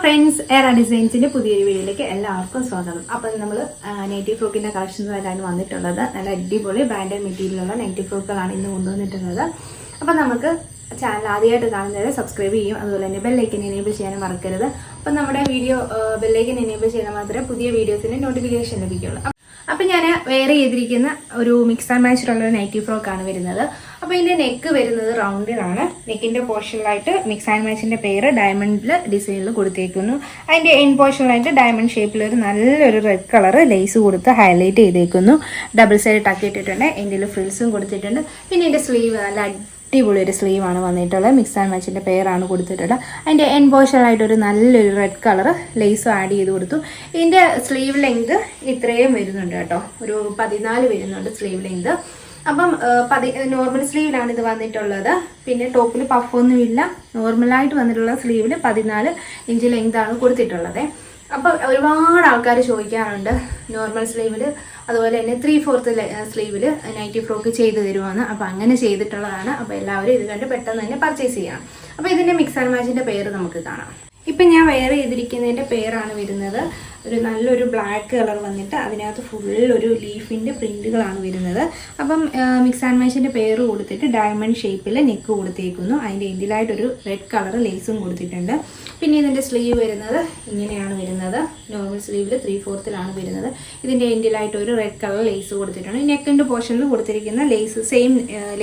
Friends, air ഡിസൈൻസിന്റെ പുതിയൊരു വീഡിയോയിലേക്ക് എല്ലാവർക്കും സ്വാഗതം. അപ്പം നമ്മൾ നൈറ്റി ഫ്രോക്കിന്റെ കളക്ഷൻസുമായിട്ടാണ് വന്നിട്ടുള്ളത്. നല്ല അടിപൊളി ബ്രാൻഡഡ് മെറ്റീരിയലുള്ള നൈറ്റി ഫ്രോക്കുകളാണ് ഇന്ന് കൊണ്ടുവന്നിട്ടുള്ളത്. അപ്പം നമുക്ക് ചാനൽ ആദ്യമായിട്ട് കാണുന്നവരെ സബ്സ്ക്രൈബ് ചെയ്യും, അതുപോലെ തന്നെ ബെല്ലൈക്കൻ എനേബിൾ ചെയ്യാനും മറക്കരുത്. അപ്പം നമ്മുടെ വീഡിയോ ബെല്ലൈക്കൻ എനേബിൾ ചെയ്താൽ മാത്രമേ പുതിയ വീഡിയോസിന്റെ നോട്ടിഫിക്കേഷൻ ലഭിക്കുകയുള്ളൂ. അപ്പം ഞാൻ വെയർ ചെയ്തിരിക്കുന്ന ഒരു മിക്സ് ആൻഡ് മാച്ചിലുള്ള ഒരു നൈറ്റി ഫ്രോക്കാണ് വരുന്നത്. അപ്പോൾ ഇതിൻ്റെ നെക്ക് വരുന്നത് റൗണ്ടിലാണ്. നെക്കിൻ്റെ പോർഷനിലായിട്ട് മിക്സ് ആൻഡ് മാച്ചിൻ്റെ പേര് ഡയമണ്ടിൽ ഡിസൈനിൽ കൊടുത്തേക്കുന്നു. അതിൻ്റെ എൻ പോർഷനിലായിട്ട് ഡയമണ്ട് ഷേപ്പിൽ ഒരു നല്ലൊരു റെഡ് കളർ ലേസ് കൊടുത്ത് ഹൈലൈറ്റ് ചെയ്തേക്കുന്നു. ഡബിൾ സൈഡ് ടക്ക് ഇട്ടിട്ടുണ്ട്. എൻ്റെ ഫ്രിൽസും കൊടുത്തിട്ടുണ്ട്. പിന്നെ ഇതിൻ്റെ സ്ലീവ് നല്ല അടിപൊളി ഒരു സ്ലീവാണ് വന്നിട്ടുള്ളത്. മിക്സ് ആൻഡ് മാച്ചിൻ്റെ പെയറാണ് കൊടുത്തിട്ടുള്ളത്. അതിൻ്റെ എൻ പോർഷനിലായിട്ടൊരു നല്ലൊരു റെഡ് കളർ ലേസും ആഡ് ചെയ്ത് കൊടുത്തു. ഇതിൻ്റെ സ്ലീവ് ലെങ്ത് ഇത്രയും വരുന്നുണ്ട് കേട്ടോ, ഒരു 14 വരുന്നുണ്ട് സ്ലീവ് ലെങ്ത്. അപ്പം നോർമൽ സ്ലീവിലാണ് ഇത് വന്നിട്ടുള്ളത്. പിന്നെ ടോപ്പിൽ പഫൊന്നുമില്ല. നോർമലായിട്ട് വന്നിട്ടുള്ള സ്ലീവിൽ 14 ഇഞ്ച് ലെങ്താണ് കൊടുത്തിട്ടുള്ളത്. അപ്പം ഒരുപാട് ആൾക്കാർ ചോദിക്കാറുണ്ട് നോർമൽ സ്ലീവിൽ അതുപോലെ തന്നെ 3/4 സ്ലീവിൽ നൈറ്റി ഫ്രോക്ക് ചെയ്ത് തരുവാണ്. അപ്പോൾ അങ്ങനെ ചെയ്തിട്ടുള്ളതാണ്. അപ്പോൾ എല്ലാവരും ഇത് കണ്ട് പെട്ടെന്ന് തന്നെ പർച്ചേസ് ചെയ്യണം. അപ്പോൾ ഇതിൻ്റെ മിക്സ് ആൻഡ് മാച്ചിൻ്റെ പേര് നമുക്ക് കാണാം. ഇപ്പം ഞാൻ വെയർ ചെയ്തിരിക്കുന്നതിൻ്റെ പേരാണ് വരുന്നത്. ഒരു നല്ലൊരു ബ്ലാക്ക് കളർ വന്നിട്ട് അതിനകത്ത് ഫുൾ ഒരു ലീഫിൻ്റെ പ്രിൻറ്റുകളാണ് വരുന്നത്. അപ്പം മിക്സ് ആൻഡ് മാച്ചിൻ്റെ പേര് കൊടുത്തിട്ട് ഡയമണ്ട് ഷേപ്പിൽ നെക്ക് കൊടുത്തേക്കുന്നു. അതിൻ്റെ എൻഡിലായിട്ടൊരു റെഡ് കളർ ലേസും കൊടുത്തിട്ടുണ്ട്. പിന്നെ ഇതിൻ്റെ സ്ലീവ് വരുന്നത് ഇങ്ങനെയാണ് വരുന്നത്. നോർമൽ സ്ലീവിൽ 3/4 വരുന്നത്. ഇതിൻ്റെ എൻഡിലായിട്ട് ഒരു റെഡ് കളർ ലേസ് കൊടുത്തിട്ടുണ്ട്. നെക്കിൻ്റെ പോർഷനിൽ കൊടുത്തിരിക്കുന്ന ലേസ് സെയിം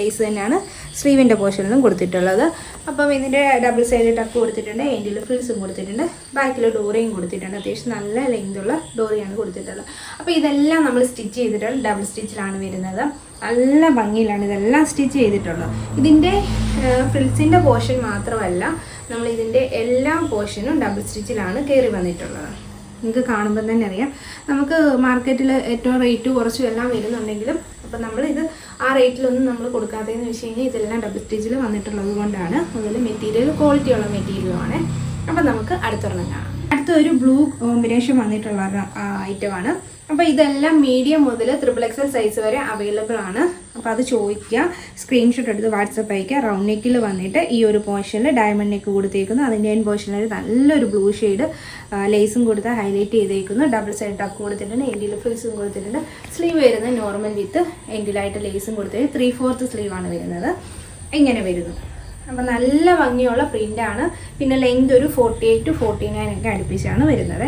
ലേസ് തന്നെയാണ് സ്ലീവിൻ്റെ പോർഷനിലും കൊടുത്തിട്ടുള്ളത്. അപ്പം ഇതിൻ്റെ ഡബിൾ സൈഡ് ടക്ക് കൊടുത്തിട്ടുണ്ട്. എൻഡിൽ ഫ്രിൽസും കൊടുത്തിട്ടുണ്ട്. ബാക്കിൽ ഡോറിയും കൊടുത്തിട്ടുണ്ട്. അത്യാവശ്യം നല്ല ലെങ്തുള്ള ഡോറിയാണ് കൊടുത്തിട്ടുള്ളത്. അപ്പോൾ ഇതെല്ലാം നമ്മൾ സ്റ്റിച്ച് ചെയ്തിട്ടുള്ള ഡബിൾ സ്റ്റിച്ചിലാണ് വരുന്നത്. നല്ല ഭംഗിയിലാണ് ഇതെല്ലാം സ്റ്റിച്ച് ചെയ്തിട്ടുള്ളത്. ഇതിൻ്റെ ഫ്രിൽസിൻ്റെ പോർഷൻ മാത്രമല്ല, നമ്മൾ ഇതിൻ്റെ എല്ലാ പോർഷനും ഡബിൾ സ്റ്റിച്ചിലാണ് കയറി വന്നിട്ടുള്ളത്. നിങ്ങൾക്ക് കാണുമ്പോൾ തന്നെ അറിയാം. നമുക്ക് മാർക്കറ്റിൽ ഏറ്റവും റേറ്റ് കുറച്ചും എല്ലാം വരുന്നുണ്ടെങ്കിലും അപ്പം നമ്മളിത് ആ റേറ്റിലൊന്നും നമ്മൾ കൊടുക്കാത്തതെന്ന് വെച്ച് കഴിഞ്ഞാൽ ഇതെല്ലാം ഡബിൾ സ്റ്റിച്ചിൽ വന്നിട്ടുള്ളത് കൊണ്ടാണ്. അതുപോലെ മെറ്റീരിയൽ ക്വാളിറ്റിയുള്ള മെറ്റീരിയലുമാണ്. അപ്പം നമുക്ക് അടുത്തൊരെണ്ണം കാണാം. അടുത്ത ഒരു ബ്ലൂ കോമ്പിനേഷൻ വന്നിട്ടുള്ള ഐറ്റമാണ്. അപ്പോൾ ഇതെല്ലാം മീഡിയം മുതൽ XXL സൈസ് വരെ അവൈലബിൾ ആണ്. അപ്പോൾ അത് ചോദിക്കുക, സ്ക്രീൻഷോട്ട് എടുത്ത് വാട്സപ്പ് അയക്കുക. റൗണ്ട് നെക്കിൽ വന്നിട്ട് ഈ ഒരു പോർഷനിൽ ഡയമണ്ട് നെക്ക് കൊടുത്തേക്കുന്നു. അതിൻ്റെ എൻ പോർഷനിൽ നല്ലൊരു ബ്ലൂ ഷെയ്ഡ് ലേസും കൊടുത്ത് ഹൈലൈറ്റ് ചെയ്തേക്കുന്നു. ഡബിൾ സൈഡ് ടക്ക് കൊടുത്തിട്ടുണ്ട്. എൻഡിൽ ഫ്രിൽസും കൊടുത്തിട്ടുണ്ട്. സ്ലീവ് വരുന്നത് നോർമൽ വിത്ത് എൻഡിലായിട്ട് ലേസും കൊടുത്തിട്ട് 3/4 സ്ലീവാണ് വരുന്നത്. ഇങ്ങനെ വരുന്നു. അപ്പം നല്ല ഭംഗിയുള്ള പ്രിൻ്റാണ്. പിന്നെ ലെങ്ത് ഒരു 48 to 49 ഒക്കെ അടുപ്പിച്ചാണ് വരുന്നത്.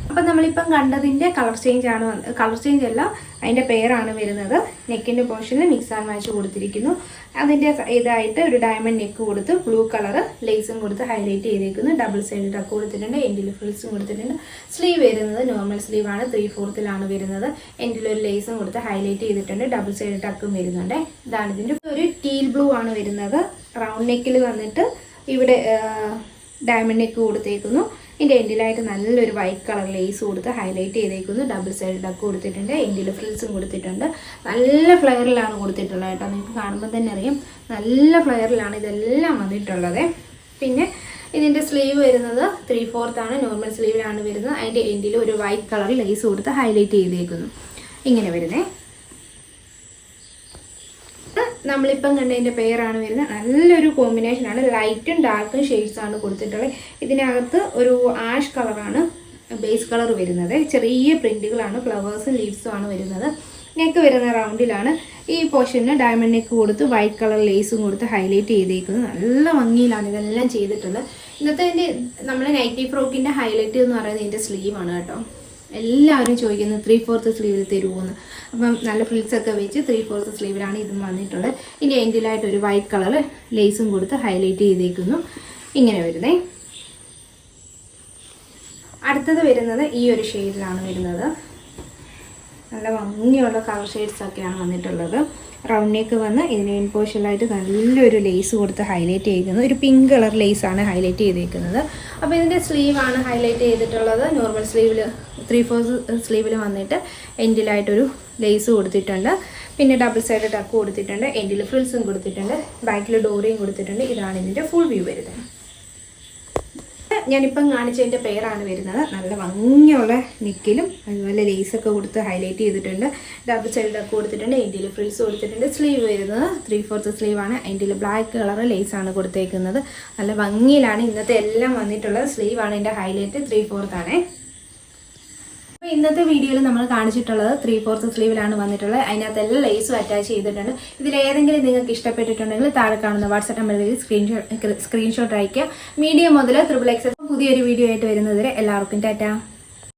അപ്പം നമ്മളിപ്പം കണ്ടതിൻ്റെ കളർ ചേഞ്ച് അല്ല, അതിൻ്റെ പേരാണ് വരുന്നത്. നെക്കിൻ്റെ പോർഷനിൽ മിക്സ് ആൻഡ് മാച്ച് കൊടുത്തിരിക്കുന്നു. അതിൻ്റെ ഇതായിട്ട് ഒരു ഡയമണ്ട് നെക്ക് കൊടുത്ത് ബ്ലൂ കളർ ലേസും കൊടുത്ത് ഹൈലൈറ്റ് ചെയ്തേക്കുന്നു. ഡബിൾ സൈഡ് ടക്ക് കൊടുത്തിട്ടുണ്ട്. എൻഡിൽ ഫ്രിൽസും കൊടുത്തിട്ടുണ്ട്. സ്ലീവ് വരുന്നത് നോർമൽ സ്ലീവാണ്. 3/4 വരുന്നത്. എൻഡിൽ ഒരു ലേസും കൊടുത്ത് ഹൈലൈറ്റ് ചെയ്തിട്ടുണ്ട്. ഡബിൾ സൈഡ് ടക്കും വരുന്നുണ്ട്. ഇതാണ് ഇതിൻ്റെ ഒരു ടീൽ ബ്ലൂ ആണ് വരുന്നത്. റൗണ്ട് നെക്കിൽ വന്നിട്ട് ഇവിടെ ഡയമണ്ട് നെക്ക് കൊടുത്തേക്കുന്നു. ഇതിൻ്റെ എൻഡിലായിട്ട് നല്ലൊരു വൈറ്റ് കളർ ലേസ് കൊടുത്ത് ഹൈലൈറ്റ് ചെയ്തേക്കുന്നു. ഡബിൾ സൈഡ് ടക്ക് കൊടുത്തിട്ടുണ്ട്. എൻഡിൽ ഫ്രിൽസും കൊടുത്തിട്ടുണ്ട്. നല്ല ഫ്ലെയറിലാണ് കൊടുത്തിട്ടുള്ളത് കേട്ടോ. നിങ്ങൾക്ക് കാണുമ്പോൾ തന്നെ അറിയാം, നല്ല ഫ്ലെയറിലാണ് ഇതെല്ലാം വന്നിട്ടുള്ളത്. പിന്നെ ഇതിൻ്റെ സ്ലീവ് വരുന്നത് 3/4 നോർമൽ സ്ലീവിലാണ് വരുന്നത്. അതിൻ്റെ എൻഡിൽ ഒരു വൈറ്റ് കളർ ലേസ് കൊടുത്ത് ഹൈലൈറ്റ് ചെയ്തേക്കുന്നു. ഇങ്ങനെ വരുന്നേ. നമ്മളിപ്പം കണ്ടതിൻ്റെ പേരാണ് വരുന്നത്. നല്ലൊരു കോമ്പിനേഷനാണ്. ലൈറ്റും ഡാർക്കും ഷെയ്ഡ്സാണ് കൊടുത്തിട്ടുള്ളത്. ഇതിനകത്ത് ഒരു ആഷ് കളറാണ് ബേസ് കളർ വരുന്നത്. ചെറിയ പ്രിൻറ്റുകളാണ്, ഫ്ലവേഴ്സും ലീവ്സും ആണ് വരുന്നത്. നെക്ക് വരുന്ന റൗണ്ടിലാണ്. ഈ പോർഷന് ഡയമണ്ട് നെക്ക് കൊടുത്ത് വൈറ്റ് കളർ ലേസും കൊടുത്ത് ഹൈലൈറ്റ് ചെയ്തേക്കുന്നത്. നല്ല ഭംഗിയിലാണ് ഇതെല്ലാം ചെയ്തിട്ടുള്ളത്. ഇന്നത്തെ നമ്മൾ നൈറ്റി ഫ്രോക്കിൻ്റെ ഹൈലൈറ്റ് എന്ന് പറയുന്നത് ഇതിൻ്റെ സ്ലീവാണ് കേട്ടോ. എല്ലാവരും ചോദിക്കുന്നത് 3/4 സ്ലീവിൽ തരുമോയെന്ന്. അപ്പം നല്ല ഫ്രിൽസൊക്കെ വെച്ച് 3/4 സ്ലീവിലാണ് ഇതും വന്നിട്ടുള്ളത്. ഇനി എൻഡിലായിട്ട് ഒരു വൈറ്റ് കളർ ലേസും കൊടുത്ത് ഹൈലൈറ്റ് ചെയ്തേക്കുന്നു. ഇങ്ങനെ വരുന്നേ. അടുത്തത് വരുന്നത് ഈ ഒരു ഷെയ്ഡിലാണ് വരുന്നത്. നല്ല ഭംഗിയുള്ള കളർ ഷെയ്ഡ്സൊക്കെയാണ് വന്നിട്ടുള്ളത്. റൗണ്ട് നെക്ക് വന്ന് ഇതിന് എൻ പോർഷനിലായിട്ട് നല്ലൊരു ലേസ് കൊടുത്ത് ഹൈലൈറ്റ് ചെയ്തിരിക്കുന്നത്. ഒരു പിങ്ക് കളർ ലേസാണ് ഹൈലൈറ്റ് ചെയ്തേക്കുന്നത്. അപ്പോൾ ഇതിൻ്റെ സ്ലീവാണ് ഹൈലൈറ്റ് ചെയ്തിട്ടുള്ളത്. നോർമൽ സ്ലീവിൽ 3/4 സ്ലീവിൽ വന്നിട്ട് എൻഡിലായിട്ടൊരു ലേസ് കൊടുത്തിട്ടുണ്ട്. പിന്നെ ഡബിൾ സൈഡ് ടക്ക് കൊടുത്തിട്ടുണ്ട്. എൻഡിൽ ഫ്രിൽസും കൊടുത്തിട്ടുണ്ട്. ബാക്കിൽ ഡോറിയും കൊടുത്തിട്ടുണ്ട്. ഇതാണ് ഇതിൻ്റെ ഫുൾ വ്യൂ വരുന്നത്. ഞാനിപ്പം കാണിച്ചതിൻ്റെ പെയറാണ് വരുന്നത്. നല്ല ഭംഗിയുള്ള നെക്കിലും അതുപോലെ ലേസൊക്കെ കൊടുത്ത് ഹൈലൈറ്റ് ചെയ്തിട്ടുണ്ട്. ഡബിൾ സൈഡൊക്കെ കൊടുത്തിട്ടുണ്ട്. അതിൻ്റെ ഫ്രിൽസ് കൊടുത്തിട്ടുണ്ട്. സ്ലീവ് വരുന്നത് 3/4 സ്ലീവാണ്. അതിൻ്റെ ബ്ലാക്ക് കളർ ലേസാണ് കൊടുത്തേക്കുന്നത്. നല്ല ഭംഗിയിലാണ് ഇന്നത്തെ എല്ലാം വന്നിട്ടുള്ളത്. സ്ലീവാണ് ഇതിൻ്റെ ഹൈലൈറ്റ്. 3/4 ആണേ. അപ്പോൾ ഇന്നത്തെ വീഡിയോയിൽ നമ്മൾ കാണിച്ചിട്ടുള്ളത് 3/4 സ്ലീവിലാണ് വന്നിട്ടുള്ളത്. അതിനകത്തെല്ലാം ലേസും അറ്റാച്ച് ചെയ്തിട്ടുണ്ട്. ഇതിലേതെങ്കിലും നിങ്ങൾക്ക് ഇഷ്ടപ്പെട്ടിട്ടുണ്ടെങ്കിൽ താഴെ കാണുന്ന വാട്സ്ആപ്പ് നമ്പറിൽ സ്ക്രീൻഷോട്ട് അയയ്ക്കുക. മീഡിയം മുതൽ XXL. പുതിയൊരു വീഡിയോ ആയിട്ട് വരുന്നതുവരെ എല്ലാവർക്കും ടാറ്റ.